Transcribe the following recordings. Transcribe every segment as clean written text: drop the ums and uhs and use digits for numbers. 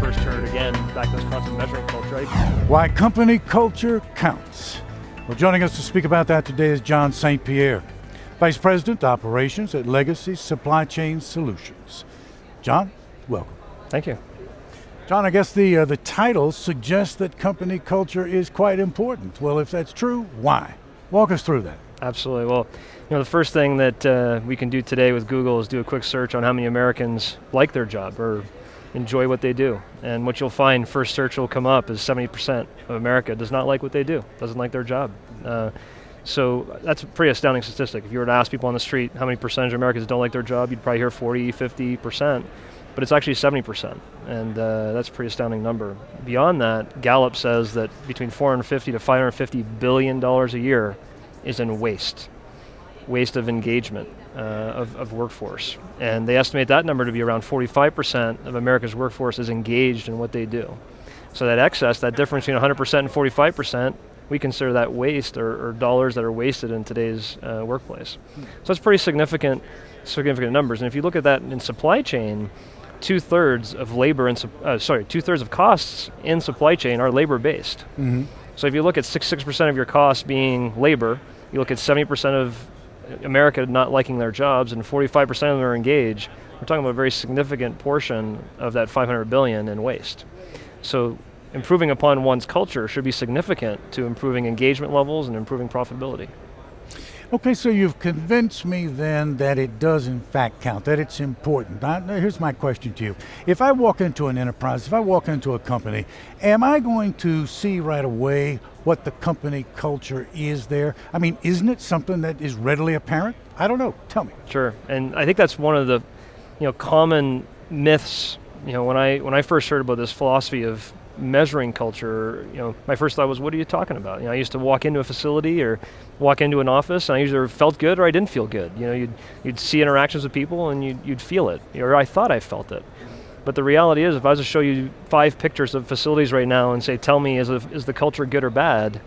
first heard again, back to this concept of measuring culture, right? Why company culture counts. Well, joining us to speak about that today is John St.Pierre, Vice President, Operations at Legacy Supply Chain Solutions. John, welcome. Thank you. John, I guess the title suggests that company culture is quite important. Well, if that's true, why? Walk us through that. Absolutely. Well, the first thing that we can do today with Google is do a quick search on how many Americans like their job or enjoy what they do. And what you'll find, first search will come up is 70% of America does not like what they do, doesn't like their job. So that's a pretty astounding statistic. If you were to ask people on the street how many percentage of Americans don't like their job, you'd probably hear 40, 50%, but it's actually 70%. And that's a pretty astounding number. Beyond that, Gallup says that between $450 to $550 billion a year is in waste of engagement of workforce. And they estimate that number to be around 45% of America's workforce is engaged in what they do. So that excess, that difference between 100% and 45%, we consider that waste or dollars that are wasted in today's workplace. So it's pretty significant numbers. And if you look at that in supply chain, 2/3 of labor and 2/3 of costs in supply chain are labor-based. Mm-hmm. So if you look at 6% of your costs being labor, you look at 70% of America not liking their jobs and 45% of them are engaged, we're talking about a very significant portion of that $500 billion in waste. So improving upon one's culture should be significant to improving engagement levels and improving profitability. Okay, so you've convinced me then that it does in fact count, that it's important. Now, here's my question to you. If I walk into an enterprise, if I walk into a company, am I going to see right away what the company culture is there? I mean, isn't it something that is readily apparent? I don't know, tell me. Sure, and I think that's one of the common myths. When I first heard about this philosophy of measuring culture, my first thought was, what are you talking about? I used to walk into a facility or walk into an office and I either felt good or I didn't feel good. You'd see interactions with people and you'd feel it, or I thought I felt it. But the reality is, if I was to show you 5 pictures of facilities right now and say, tell me, is the culture good or bad?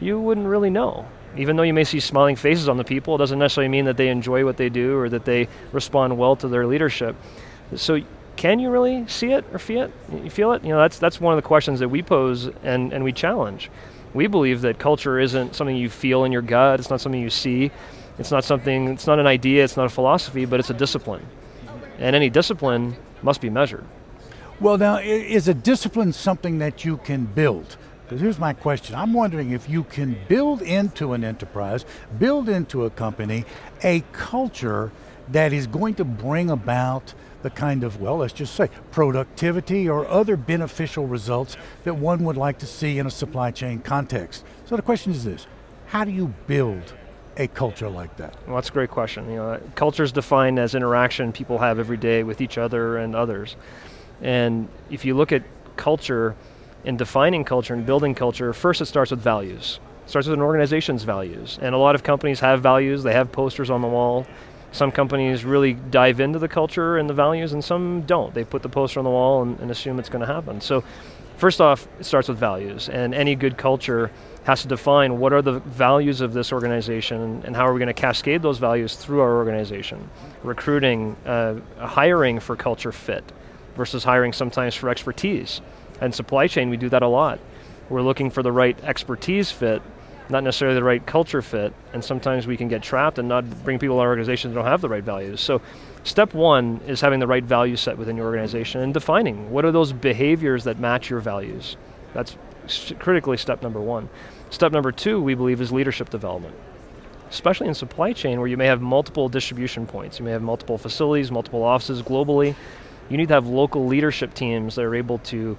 You wouldn't really know. Even though you may see smiling faces on the people, it doesn't necessarily mean that they enjoy what they do or that they respond well to their leadership. So can you really see it or feel it? You feel it? That's one of the questions that we pose and we challenge. We believe that culture isn't something you feel in your gut, it's not something you see, it's not an idea, it's not a philosophy, but it's a discipline. And any discipline must be measured. Well, now, is a discipline something that you can build? Because here's my question. I'm wondering if you can build into an enterprise, build into a company, a culture that is going to bring about the kind of, well, let's just say, productivity or other beneficial results that one would like to see in a supply chain context. So the question is this: how do you build a culture like that? Well, that's a great question. Culture is defined as interaction people have every day with each other and others. And if you look at culture and defining culture and building culture, first it starts with values. It starts with an organization's values. And a lot of companies have values, they have posters on the wall. Some companies really dive into the culture and the values, and some don't. They put the poster on the wall and assume it's going to happen. So first off, it starts with values, and any good culture has to define what are the values of this organization and how are we going to cascade those values through our organization. Recruiting, hiring for culture fit versus hiring sometimes for expertise. And supply chain, we do that a lot. We're looking for the right expertise fit, not necessarily the right culture fit, and sometimes we can get trapped and not bring people to our organization that don't have the right values. So step one is having the right value set within your organization and defining what are those behaviors that match your values. That's critically step number one. Step number two, we believe, is leadership development. Especially in supply chain where you may have multiple distribution points. You may have multiple facilities, multiple offices globally. You need to have local leadership teams that are able to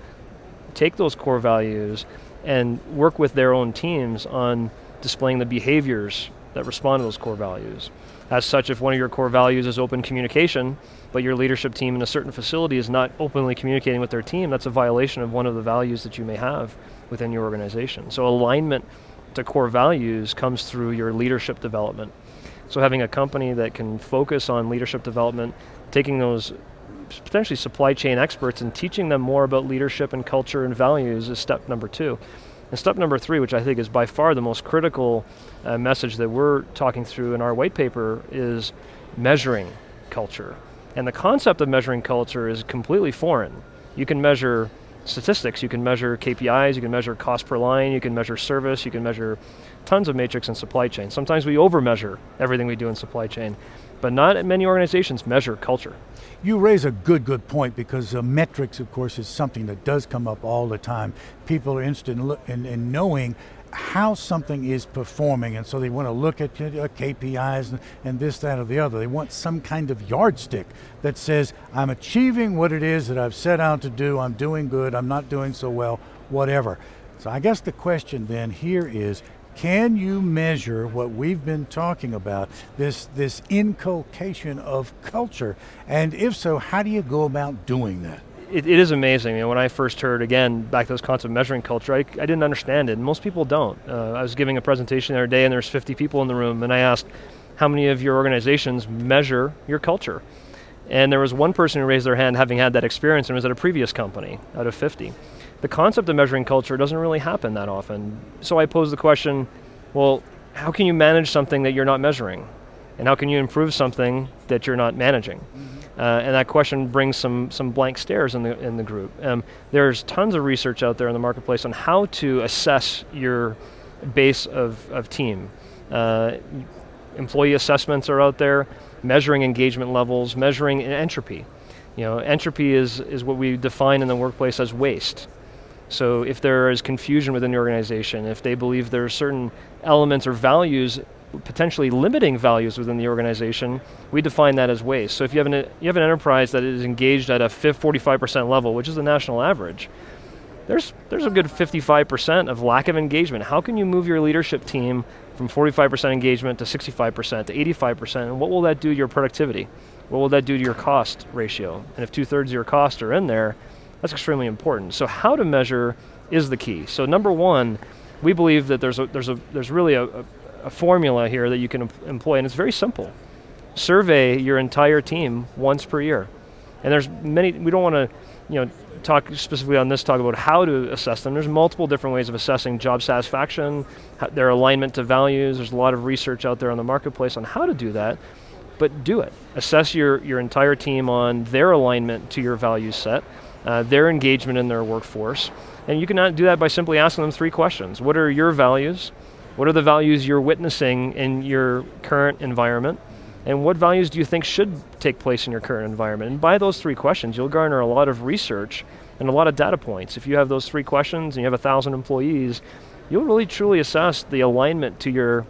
take those core values and work with their own teams on displaying the behaviors that respond to those core values. As such, if one of your core values is open communication, but your leadership team in a certain facility is not openly communicating with their team, that's a violation of one of the values that you may have within your organization. So alignment to core values comes through your leadership development. So having a company that can focus on leadership development, taking those potentially supply chain experts and teaching them more about leadership and culture and values is step number two. And step number three, which I think is by far the most critical message that we're talking through in our white paper, is measuring culture. And the concept of measuring culture is completely foreign. You can measure statistics. You can measure KPIs, you can measure cost per line, you can measure service, you can measure tons of metrics in supply chain. Sometimes we over-measure everything we do in supply chain, but not many organizations measure culture. You raise a good point, because metrics, of course, is something that does come up all the time. People are interested in knowing how something is performing, and so they want to look at KPIs and this, that, or the other. They want some kind of yardstick that says, I'm achieving what it is that I've set out to do, I'm doing good, I'm not doing so well, whatever. So I guess the question then here is, can you measure what we've been talking about, this inculcation of culture? And if so, how do you go about doing that? It is amazing. You know, when I first heard, again, back to this concept of measuring culture, I didn't understand it, and most people don't. I was giving a presentation the other day, and there's 50 people in the room, and I asked, how many of your organizations measure your culture? And there was one person who raised their hand having had that experience and was at a previous company out of 50. The concept of measuring culture doesn't really happen that often. So I posed the question, well, how can you manage something that you're not measuring? And how can you improve something that you're not managing? And that question brings some blank stares in the group. There's tons of research out there in the marketplace on how to assess your base of team. Employee assessments are out there, measuring engagement levels, measuring entropy. You know, entropy is what we define in the workplace as waste. So if there is confusion within the organization, if they believe there are certain elements or values, potentially limiting values within the organization, we define that as waste. So if you have an enterprise that is engaged at a 45% level, which is the national average, there's a good 55% of lack of engagement. How can you move your leadership team from 45% engagement to 65% to 85%, and what will that do to your productivity? What will that do to your cost ratio? And if 2/3 of your costs are in there, that's extremely important. So how to measure is the key. So number one, we believe that there's really a formula here that you can employ, and it's very simple. Survey your entire team once per year. And there's many, we don't want to talk specifically on this talk about how to assess them. There's multiple different ways of assessing job satisfaction, their alignment to values. There's a lot of research out there on the marketplace on how to do that, but do it. Assess your entire team on their alignment to your value set, their engagement in their workforce. And you can do that by simply asking them 3 questions. What are your values? What are the values you're witnessing in your current environment? And what values do you think should take place in your current environment? And by those 3 questions, you'll garner a lot of research and a lot of data points. If you have those 3 questions and you have 1,000 employees, you'll really truly assess the alignment to your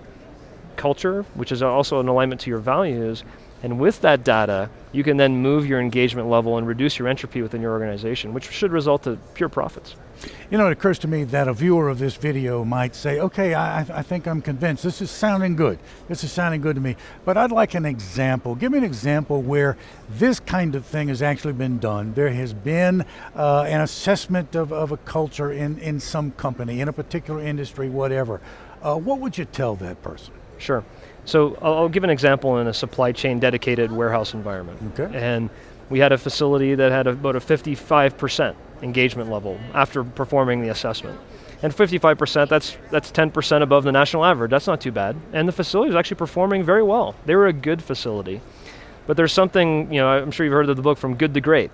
culture, which is also an alignment to your values. And with that data, you can then move your engagement level and reduce your entropy within your organization, which should result in pure profits. You know, it occurs to me that a viewer of this video might say, okay, I think I'm convinced. This is sounding good. This is sounding good to me. But I'd like an example. Give me an example where this kind of thing has actually been done. There has been an assessment of a culture in some company, in a particular industry, whatever. What would you tell that person? Sure. So I'll give an example in a supply chain dedicated warehouse environment. Okay. And we had a facility that had about a 55% engagement level after performing the assessment. And 55%, that's 10% above the national average. That's not too bad. And the facility was actually performing very well. They were a good facility. But there's something, I'm sure you've heard of the book From Good to Great.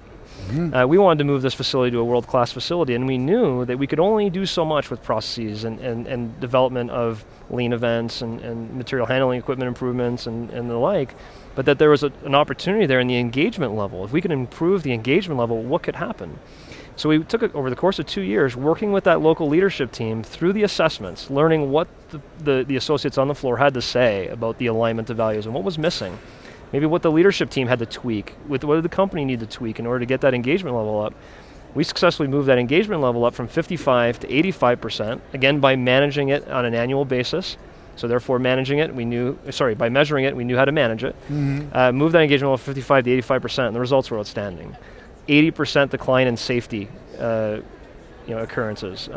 Mm-hmm. We wanted to move this facility to a world-class facility, and we knew that we could only do so much with processes and development of lean events and material handling equipment improvements and the like, but that there was an opportunity there in the engagement level. If we could improve the engagement level, what could happen? So we took it over the course of 2 years, working with that local leadership team through the assessments, learning what the associates on the floor had to say about the alignment of values and what was missing. Maybe what the leadership team had to tweak, what did the company need to tweak in order to get that engagement level up. We successfully moved that engagement level up from 55 to 85%, again by managing it on an annual basis. So therefore managing it, by measuring it, we knew how to manage it. Mm-hmm. Moved that engagement level from 55 to 85%, and the results were outstanding. 80% decline in safety occurrences,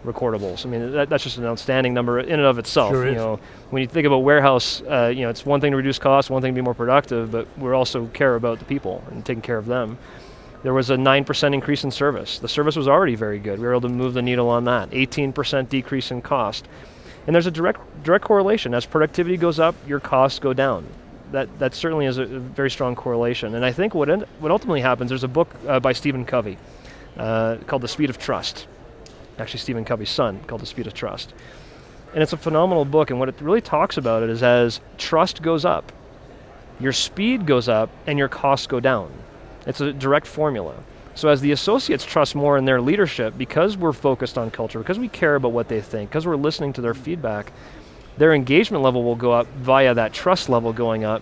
recordables. I mean, that's just an outstanding number in and of itself. Sure is. When you think about warehouse, it's one thing to reduce costs, one thing to be more productive, but we also care about the people and taking care of them. There was a 9% increase in service. The service was already very good. We were able to move the needle on that. 18% decrease in cost. And there's a direct correlation. As productivity goes up, your costs go down. That certainly is a very strong correlation. And I think what ultimately happens, there's a book by Stephen Covey called The Speed of Trust. Actually, Stephen Covey's son, called The Speed of Trust. And it's a phenomenal book, and what it really talks about it is as trust goes up, your speed goes up and your costs go down. It's a direct formula. So as the associates trust more in their leadership, because we're focused on culture, because we care about what they think, because we're listening to their feedback, their engagement level will go up via that trust level going up.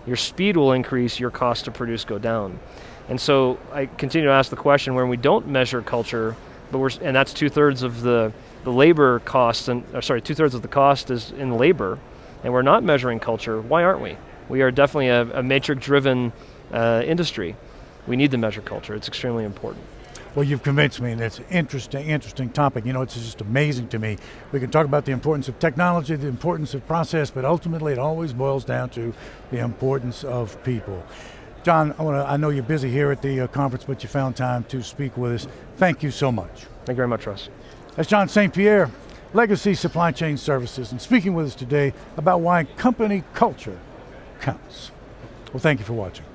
Your speed will increase, your cost to produce go down. And so I continue to ask the question, when we don't measure culture, and that's 2/3 of the labor costs, and 2/3 of the cost is in labor, and we're not measuring culture, why aren't we? We are definitely a metric-driven industry. We need to measure culture. It's extremely important. Well, you've convinced me, and it's an interesting topic. You know, it's just amazing to me. We can talk about the importance of technology, the importance of process, but ultimately it always boils down to the importance of people. John, I know you're busy here at the conference, but you found time to speak with us. Thank you so much. Thank you very much, Russ. That's John St.Pierre, Legacy Supply Chain Services, and speaking with us today about why company culture counts. Well, thank you for watching.